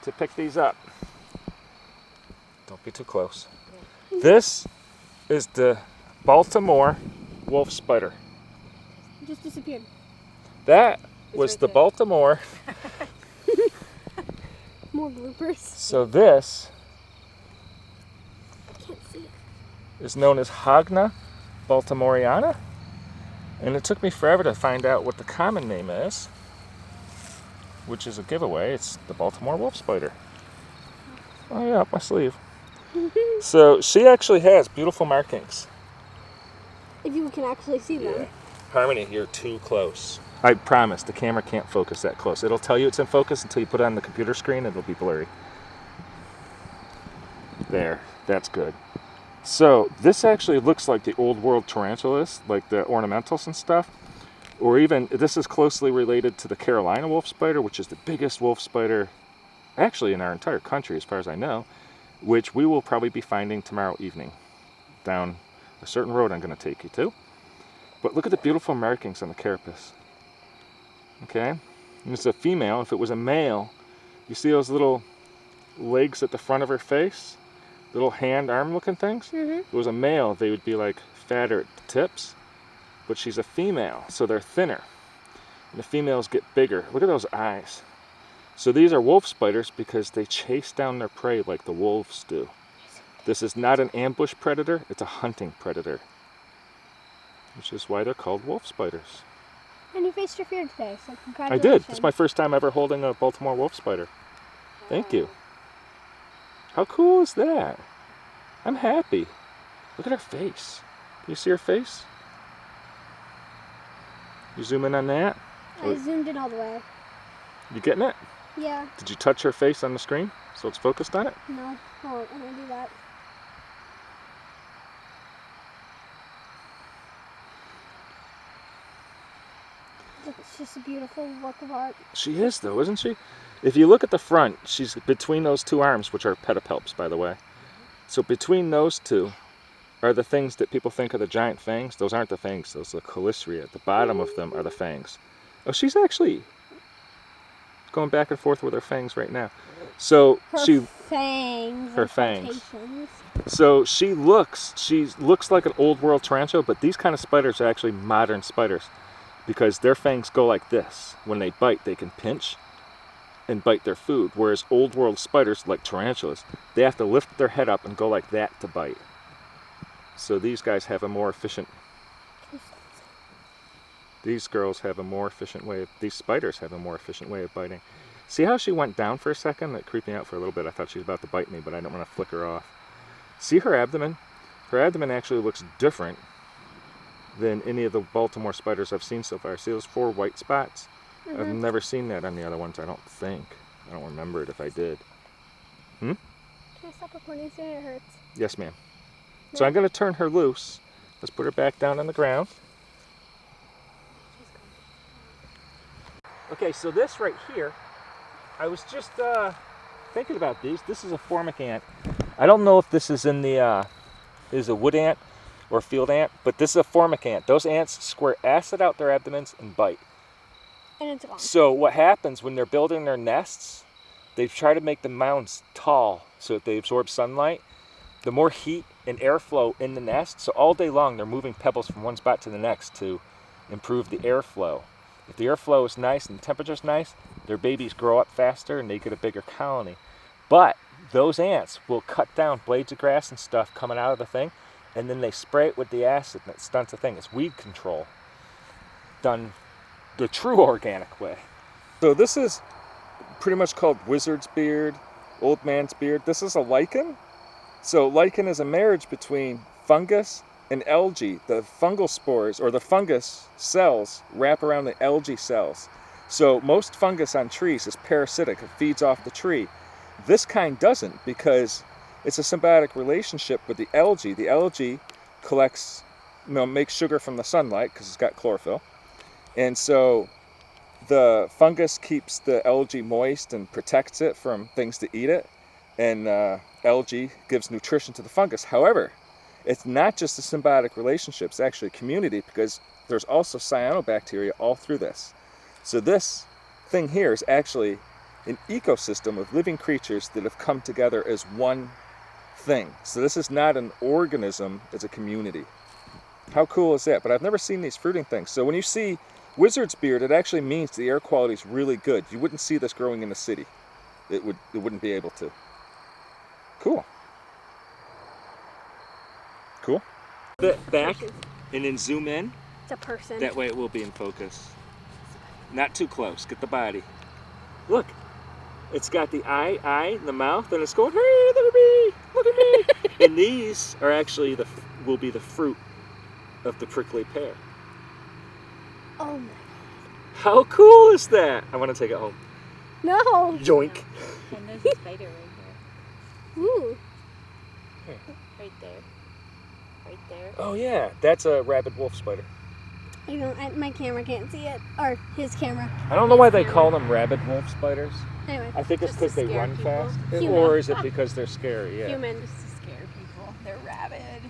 to pick these up. Don't be too close. This is the Baltimore Wolf Spider. It just disappeared. That was the Baltimore. More bloopers. So this I can't see it. is known as Hogna baltimoreana. And it took me forever to find out what the common name is, which is a giveaway. It's the Baltimore Wolf Spider. Oh yeah, up my sleeve. So she actually has beautiful markings. If you can actually see them. Yeah. Harmony, you're too close. I promise, the camera can't focus that close. It'll tell you it's in focus until you put it on the computer screen and it'll be blurry. There, that's good. So this actually looks like the old world tarantulas, like the ornamentals and stuff. Or even, this is closely related to the Carolina wolf spider, which is the biggest wolf spider actually in our entire country as far as I know, which we will probably be finding tomorrow evening down a certain road I'm going to take you to. But look at the beautiful markings on the carapace. Okay, and it's a female. If it was a male, you see those little legs at the front of her face, little hand, arm looking things? Mm-hmm. If it was a male, they would be like fatter at the tips, but she's a female, so they're thinner. And the females get bigger. Look at those eyes. So these are wolf spiders because they chase down their prey like the wolves do. This is not an ambush predator, it's a hunting predator, which is why they're called wolf spiders. And you faced your fear today, so I congratulations. did. It's my first time ever holding a Baltimore Wolf Spider. Thank you. How cool is that? I'm happy. Look at her face. Can you see her face? You zoom in on that? I zoomed in all the way. You getting it? Yeah. Did you touch her face on the screen so it's focused on it? No. Oh, I'm going to do that. It's just a beautiful work of art. She is, though, isn't she? If you look at the front, she's between those two arms, which are pedipalps, by the way. So between those two are the things that people think are the giant fangs. Those aren't the fangs. Those are the chelicerae. At the bottom of them are the fangs. Oh, she's actually going back and forth with her fangs right now. So Her fangs. Her fangs. Quotations. So she looks like an old world tarantula, but these kind of spiders are actually modern spiders because their fangs go like this. When they bite, they can pinch and bite their food, whereas old world spiders, like tarantulas, they have to lift their head up and go like that to bite. So these guys have a more efficient, these spiders have a more efficient way of biting. See how she went down for a second? That creeped me out for a little bit. I thought she was about to bite me, but I didn't want to flick her off. See her abdomen? Her abdomen actually looks different than any of the Baltimore spiders I've seen so far. See those 4 white spots? Mm-hmm. I've never seen that on the other ones, I don't think. I don't remember it if I did. Can I stop recording soon? It hurts. Yes, ma'am. So I'm going to turn her loose. Let's put her back down on the ground. Okay, so this right here, I was just thinking about these. This is a Formic Ant. I don't know if this is in the is a wood ant or field ant, but this is a Formic Ant. Those ants squirt acid out their abdomens and bite. And it's gone. So what happens when they're building their nests, they try to make the mounds tall so that they absorb sunlight. The more heat and airflow in the nest, so all day long they're moving pebbles from one spot to the next to improve the airflow. If the airflow is nice and the temperature's nice, their babies grow up faster and they get a bigger colony. But those ants will cut down blades of grass and stuff coming out of the thing, and then they spray it with the acid and it stunts the thing. It's weed control done the true organic way. So this is pretty much called wizard's beard, old man's beard. This is a lichen. So lichen is a marriage between fungus and algae. The fungal spores or the fungus cells wrap around the algae cells. So most fungus on trees is parasitic. It feeds off the tree. This kind doesn't because it's a symbiotic relationship with the algae. The algae collects, makes sugar from the sunlight because it's got chlorophyll. And so the fungus keeps the algae moist and protects it from things to eat it. And algae gives nutrition to the fungus. However, it's not just a symbiotic relationship, it's actually a community because there's also cyanobacteria all through this. So this thing here is actually an ecosystem of living creatures that have come together as one thing. So this is not an organism, it's a community. How cool is that? But I've never seen these fruiting things. So when you see wizard's beard, it actually means the air quality is really good. You wouldn't see this growing in the city. It wouldn't be able to. Cool. Cool. Back and then zoom in. It's a person. That way it will be in focus. Not too close. Get the body. Look. It's got the eye in the mouth, and it's going, hey, look at me, look at me. And these are actually will be the fruit of the prickly pear. Oh my. How cool is that? I want to take it home. No. Yoink. And there's a spider right here. Ooh. Right there. Right there. Oh yeah, that's a rabid wolf spider. My camera can't see it. Or his camera. I don't know why they call them rabid wolf spiders. Anyway. I think it's Just to because they scare run people. fast. Human. Or is it because they're scary? Yeah. Human. Just to scare people. They're rabid.